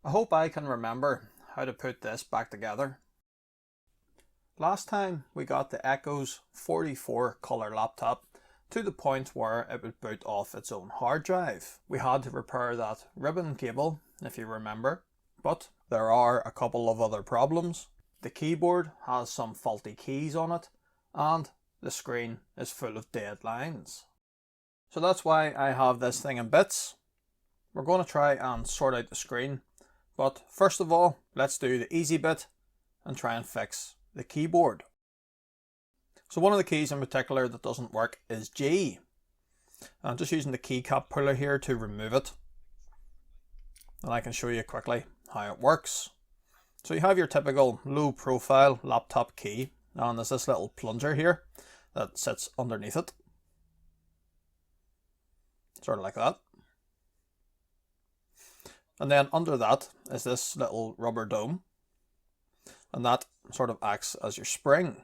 I hope I can remember how to put this back together. Last time we got the Echos 44 colour laptop to the point where it would boot off its own hard drive. We had to repair that ribbon cable, if you remember, but there are a couple of other problems. The keyboard has some faulty keys on it and the screen is full of dead lines. So that's why I have this thing in bits. We're going to try and sort out the screen, but first of all, let's do the easy bit and try and fix the keyboard. So one of the keys in particular that doesn't work is G. I'm just using the keycap puller here to remove it, and I can show you quickly how it works. So you have your typical low profile laptop key, and there's this little plunger here that sits underneath it, sort of like that. And then under that is this little rubber dome, and that sort of acts as your spring.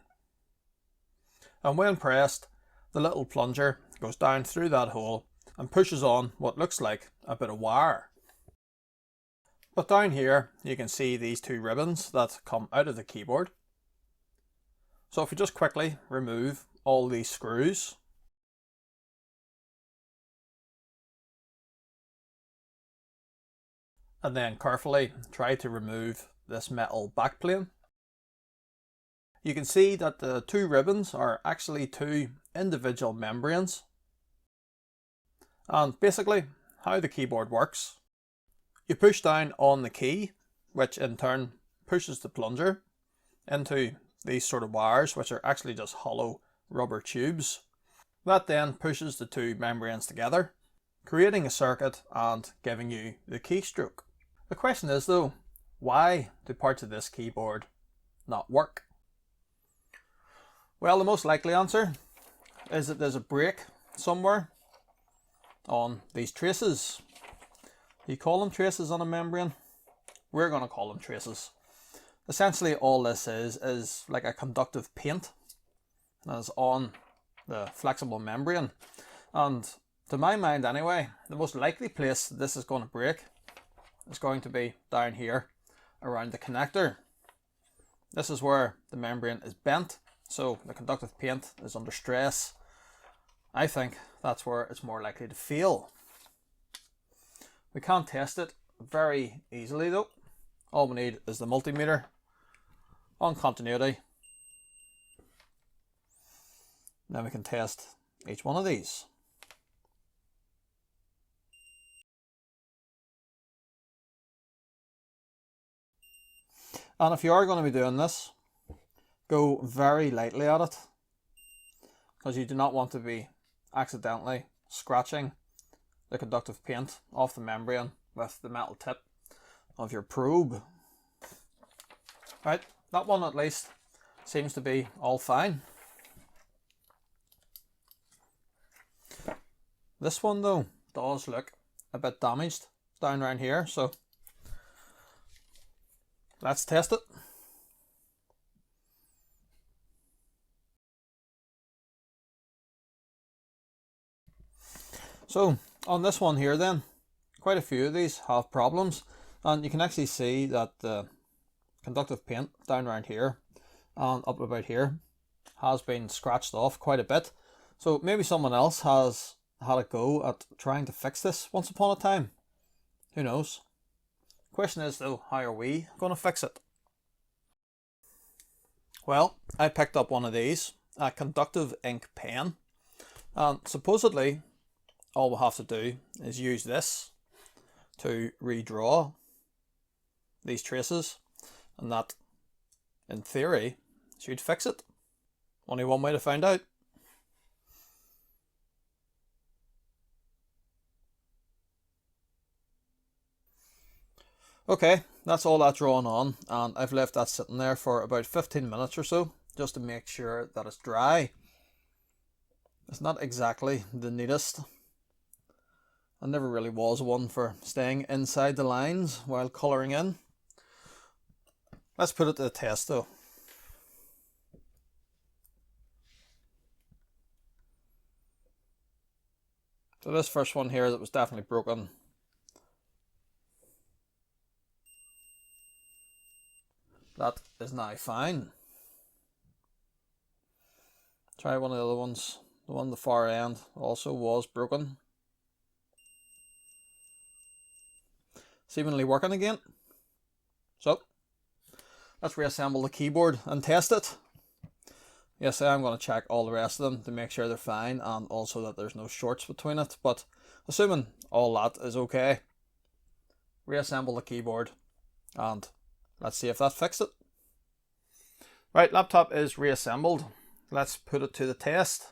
And when pressed, the little plunger goes down through that hole and pushes on what looks like a bit of wire. But down here you can see these two ribbons that come out of the keyboard. So if we just quickly remove all these screws, and then carefully try to remove this metal backplane, you can see that the two ribbons are actually two individual membranes. And basically how the keyboard works: you push down on the key, which in turn pushes the plunger into these sort of wires, which are actually just hollow rubber tubes. That then pushes the two membranes together, creating a circuit and giving you the keystroke. The question is though, why do parts of this keyboard not work? Well, the most likely answer is that there's a break somewhere on these traces. You call them traces on a membrane? We're going to call them traces. Essentially all this is like a conductive paint that is on the flexible membrane. And to my mind anyway, the most likely place this is going to break is going to be down here around the connector. This is where the membrane is bent, so the conductive paint is under stress. I think that's where it's more likely to fail. We can test it very easily though. All we need is the multimeter on continuity. Then we can test each one of these. And if you are going to be doing this, go very lightly at it, because you do not want to be accidentally scratching the conductive paint off the membrane with the metal tip of your probe. Right, that one at least seems to be all fine. This one though does look a bit damaged down around here, so let's test it. So on this one here then, quite a few of these have problems, and you can actually see that the conductive paint down around here and up about here has been scratched off quite a bit. So maybe someone else has had a go at trying to fix this once upon a time. Who knows? Question is though, how are we going to fix it? Well, I picked up one of these, a conductive ink pen, and supposedly all we'll have to do is use this to redraw these traces, and that in theory should fix it. Only one way to find out. Okay, that's all that drawn on, and I've left that sitting there for about 15 minutes or so just to make sure that it's dry. It's not exactly the neatest. I never really was one for staying inside the lines while colouring in. Let's put it to the test though. So this first one here that was definitely broken, That is now fine. Try one of the other ones. The one at the far end also was broken. Seemingly working again. So, let's reassemble the keyboard and test it. Yes, I'm going to check all the rest of them to make sure they're fine and also that there's no shorts between it. But assuming all that is okay, reassemble the keyboard and let's see if that fixed it. Right, laptop is reassembled. Let's put it to the test.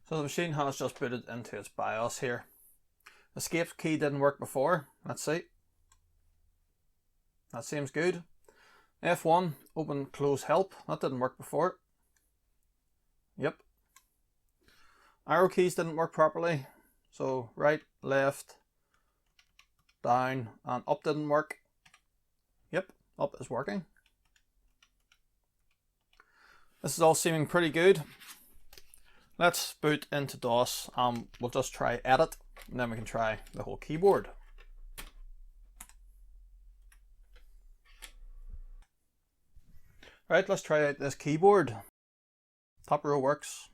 So the machine has just booted into its BIOS here. Escape key didn't work before. Let's see. That seems good. F1, open, close, help. That didn't work before. Yep. Arrow keys didn't work properly. So right, left, down, and up didn't work. Yep, up is working. This is all seeming pretty good. Let's boot into DOS and we'll just try edit and then we can try the whole keyboard. Right, let's try out this keyboard. Top row works.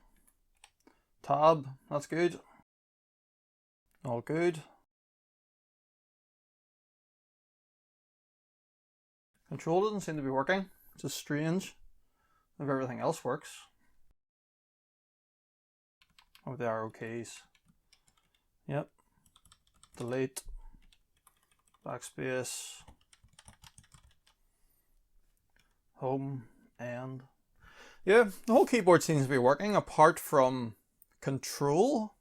Tab, that's good. All good. Control doesn't seem to be working, which is strange if everything else works. With the arrow keys. Yep. Delete. Backspace. Home. End. Yeah, the whole keyboard seems to be working apart from control,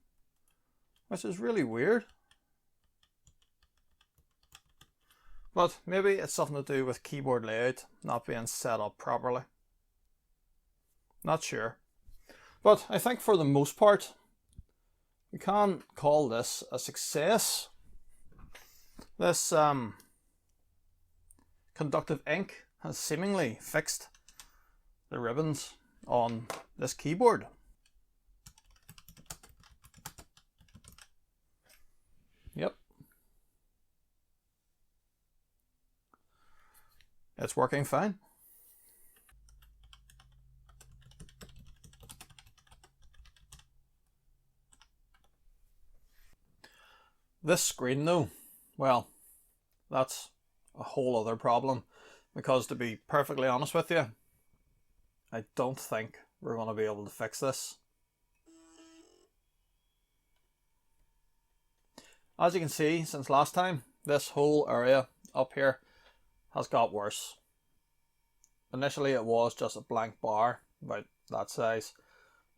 which is really weird. But maybe it's something to do with keyboard layout not being set up properly. Not sure. But I think for the most part, we can call this a success. This conductive ink has seemingly fixed the ribbons on this keyboard. Yep. It's working fine. This screen though, well, that's a whole other problem because to be perfectly honest with you, I don't think we're going to be able to fix this. As you can see, since last time, this whole area up here has got worse. Initially it was just a blank bar about that size.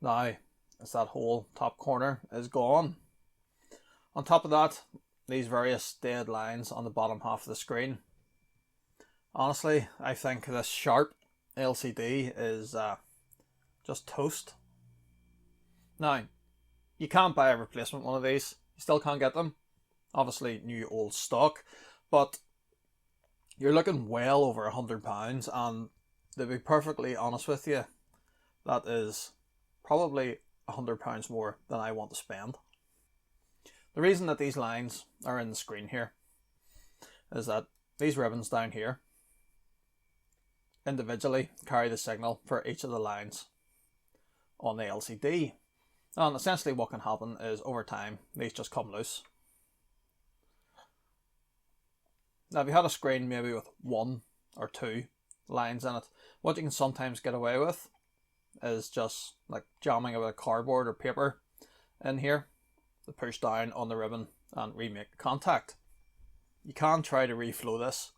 Now it's that whole top corner is gone. On top of that, these various dead lines on the bottom half of the screen. Honestly, I think this sharp LCD is just toast. Now, you can't buy a replacement one of these. You still can't get them. Obviously, new old stock. But you're looking well over £100. And to be perfectly honest with you, that is probably £100 more than I want to spend. The reason that these lines are in the screen here is that these ribbons down here individually carry the signal for each of the lines on the LCD. And essentially what can happen is over time these just come loose. Now if you had a screen maybe with 1 or 2 lines in it, what you can sometimes get away with is just like jamming a bit of cardboard or paper in here to push down on the ribbon and remake contact. You can try to reflow this,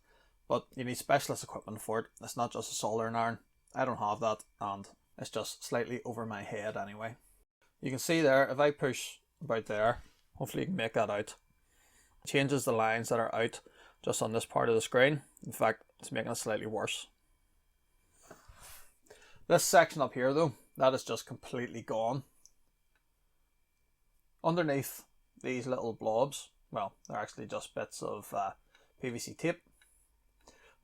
but you need specialist equipment for it. It's not just a soldering iron. I don't have that and it's just slightly over my head anyway. You can see there, if I push about there, hopefully you can make that out. It changes the lines that are out just on this part of the screen. In fact, it's making it slightly worse. This section up here though, that is just completely gone. Underneath these little blobs, well, they're actually just bits of PVC tape.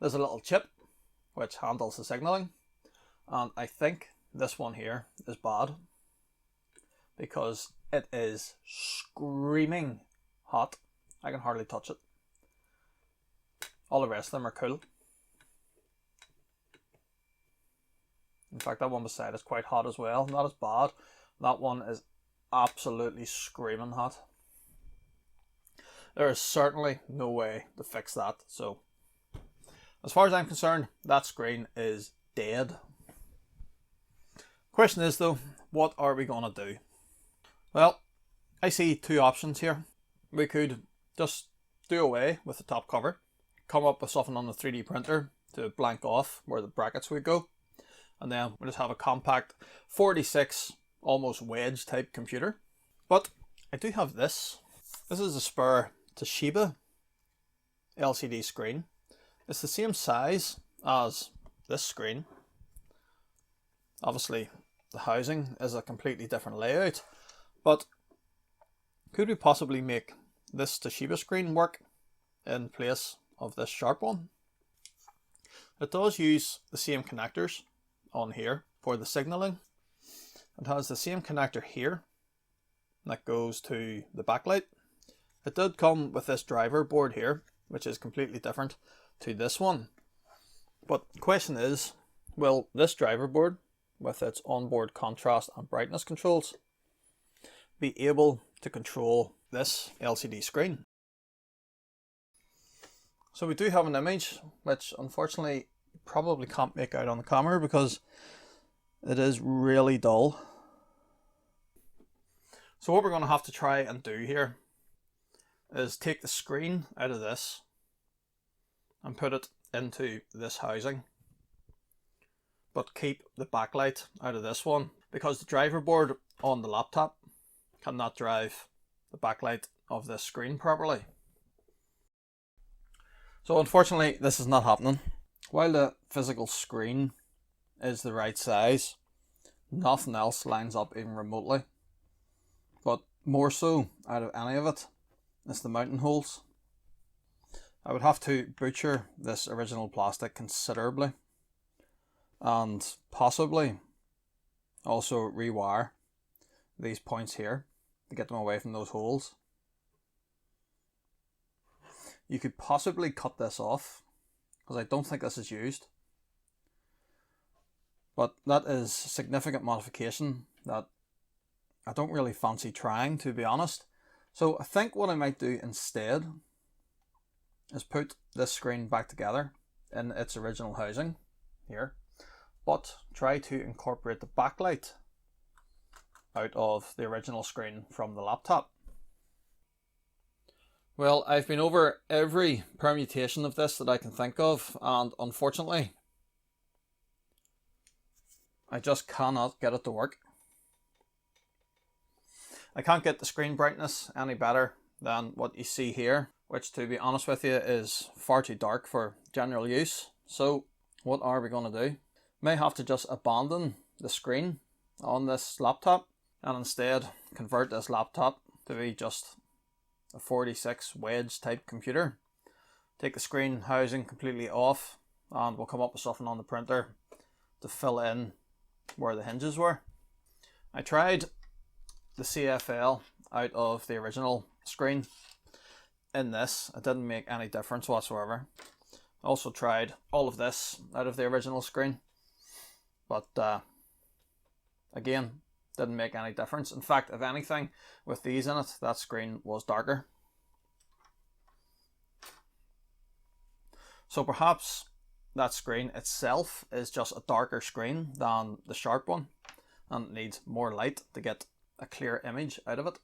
There's a little chip which handles the signalling, and I think this one here is bad because it is screaming hot I can hardly touch it. All the rest of them are cool. In fact, that one beside is quite hot as well. Not as bad. That one is absolutely screaming hot. There is certainly no way to fix that. So, as far as I'm concerned, that screen is dead. Question is though, what are we going to do? Well, I see two options here. We could just do away with the top cover, come up with something on the 3D printer to blank off where the brackets would go, and then we'll just have a compact 46 almost wedge type computer. But I do have this. This is a spare Toshiba LCD screen. It's the same size as this screen. Obviously the housing is a completely different layout, but could we possibly make this Toshiba screen work in place of this Sharp one? It does use the same connectors on here for the signaling. It has the same connector here that goes to the backlight. It did come with this driver board here, which is completely different to this one. But the question is, will this driver board with its onboard contrast and brightness controls be able to control this LCD screen? So we do have an image, which unfortunately probably can't make out on the camera because it is really dull. So what we're going to have to try and do here is take the screen out of this and put it into this housing, but keep the backlight out of this one, because the driver board on the laptop cannot drive the backlight of this screen properly. So unfortunately this is not happening. While the physical screen is the right size, nothing else lines up even remotely. But more so out of any of it is the mounting holes. I would have to butcher this original plastic considerably, and possibly also rewire these points here to get them away from those holes. You could possibly cut this off, because I don't think this is used, but that is significant modification that I don't really fancy trying, to be honest. So I think what I might do instead is put this screen back together in its original housing here, but try to incorporate the backlight out of the original screen from the laptop. Well, I've been over every permutation of this that I can think of, and unfortunately I just cannot get it to work. I can't get the screen brightness any better than what you see here, which, to be honest with you, is far too dark for general use. So what are we going to do? May have to just abandon the screen on this laptop and instead convert this laptop to be just a 46 wedge type computer. Take the screen housing completely off, and we'll come up with something on the printer to fill in where the hinges were. I tried the CFL out of the original screen in this. It didn't make any difference whatsoever. I also tried all of this out of the original screen, but again, didn't make any difference. In fact, if anything, with these in it, that screen was darker. So perhaps that screen itself is just a darker screen than the Sharp one, and it needs more light to get a clear image out of it.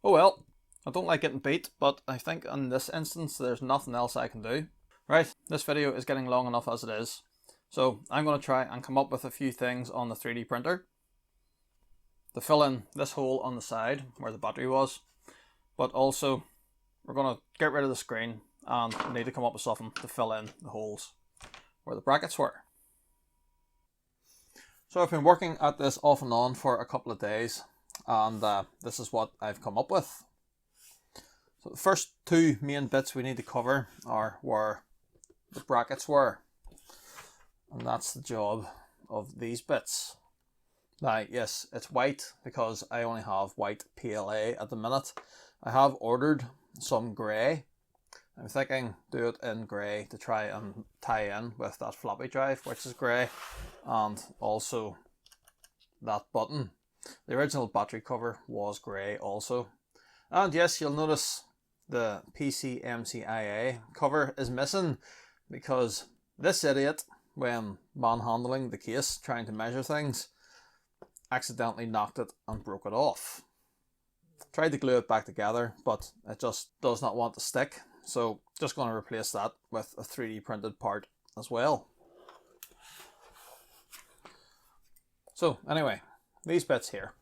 Oh well, I don't like getting beat, but I think in this instance there's nothing else I can do. Right, this video is getting long enough as it is, so I'm going to try and come up with a few things on the 3D printer to fill in this hole on the side where the battery was, but also we're going to get rid of the screen and need to come up with something to fill in the holes where the brackets were. So I've been working at this off and on for a couple of days, and this is what I've come up with. So the first two main bits we need to cover are where the brackets were, and that's the job of these bits. Now, yes, it's white because I only have white PLA at the minute. I have ordered some grey. I'm thinking do it in grey to try and tie in with that floppy drive, which is grey, and also that button. The original battery cover was grey also. And yes, you'll notice the PCMCIA cover is missing because this idiot, when manhandling the case trying to measure things, accidentally knocked it and broke it off. Tried to glue it back together, but it just does not want to stick. So just going to replace that with a 3D printed part as well. So anyway, these bits here.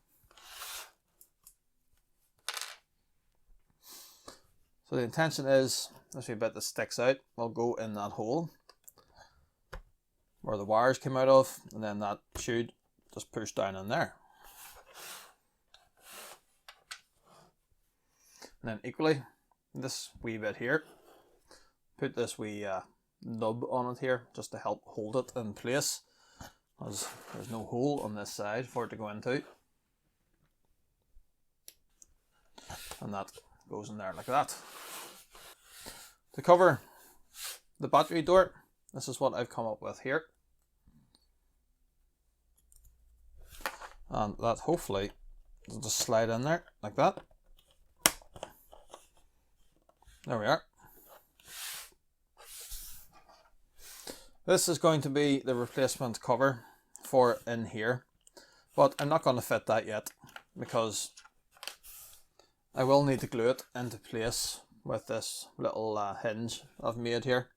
So the intention is this wee bit that sticks out will go in that hole where the wires came out of, and then that should just push down in there. And then equally, this wee bit here, put this wee nub on it here just to help hold it in place, as there's no hole on this side for it to go into. And that goes in there like that. To cover the battery door, this is what I've come up with here. And that hopefully will just slide in there like that. There we are. This is going to be the replacement cover for in here, but I'm not going to fit that yet because I will need to glue it into place with this little hinge I've made here.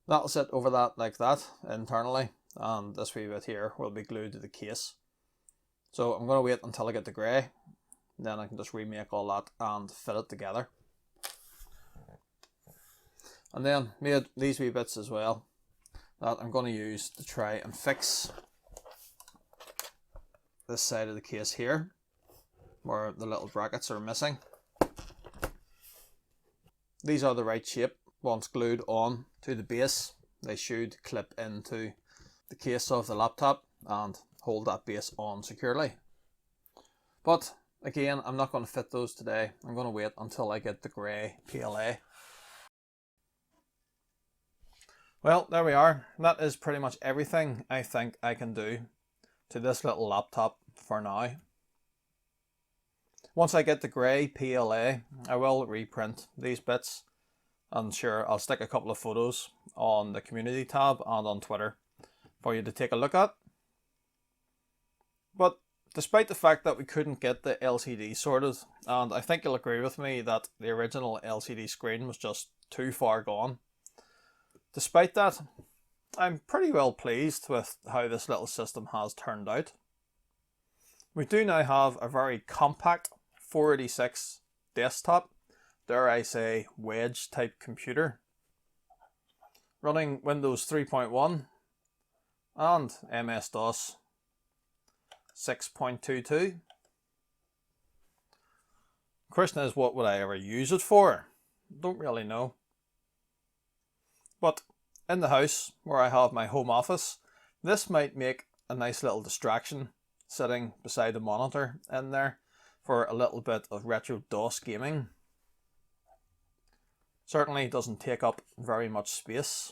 That'll sit over that like that internally, and this wee bit here will be glued to the case. So I'm going to wait until I get the grey, then I can just remake all that and fit it together. And then made these wee bits as well that I'm going to use to try and fix this side of the case here where the little brackets are missing. These are the right shape. Once glued on to the base, they should clip into the case of the laptop and hold that base on securely. But again, I'm not going to fit those today. I'm going to wait until I get the grey PLA. Well, there we are. That is pretty much everything I think I can do to this little laptop for now. Once I get the grey PLA, I will reprint these bits, and sure, I'll stick a couple of photos on the community tab and on Twitter for you to take a look at. But despite the fact that we couldn't get the LCD sorted, and I think you'll agree with me that the original LCD screen was just too far gone, despite that, I'm pretty well pleased with how this little system has turned out. We do now have a very compact 486 desktop, dare I say wedge type computer, running Windows 3.1 and MS-DOS 6.22. Question is, what would I ever use it for? Don't really know. But in the house where I have my home office, this might make a nice little distraction sitting beside the monitor in there for a little bit of retro DOS gaming. Certainly doesn't take up very much space.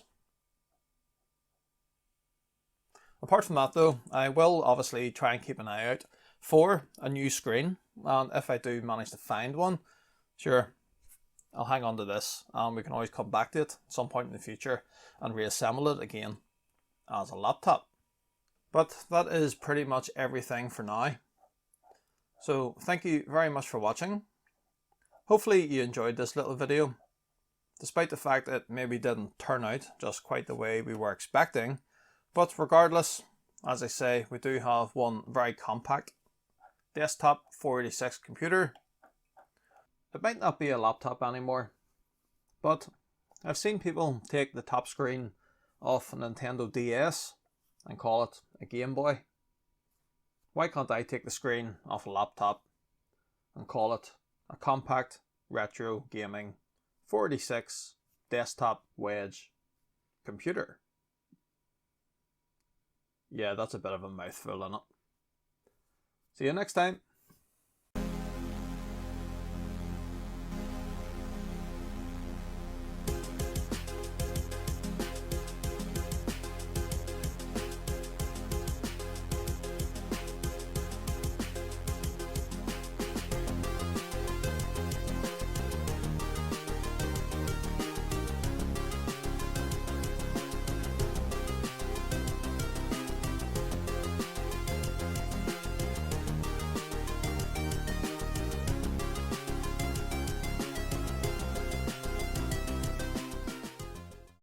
Apart from that though, I will obviously try and keep an eye out for a new screen, and if I do manage to find one, sure, I'll hang on to this and we can always come back to it at some point in the future and reassemble it again as a laptop. But that is pretty much everything for now. So thank you very much for watching. Hopefully you enjoyed this little video. Despite the fact it maybe didn't turn out just quite the way we were expecting. But regardless, as I say, we do have one very compact desktop 486 computer. It might not be a laptop anymore, but I've seen people take the top screen off a Nintendo DS and call it a Game Boy. Why can't I take the screen off a laptop and call it a compact retro gaming 486 desktop wedge computer? Yeah, that's a bit of a mouthful in it. See you next time.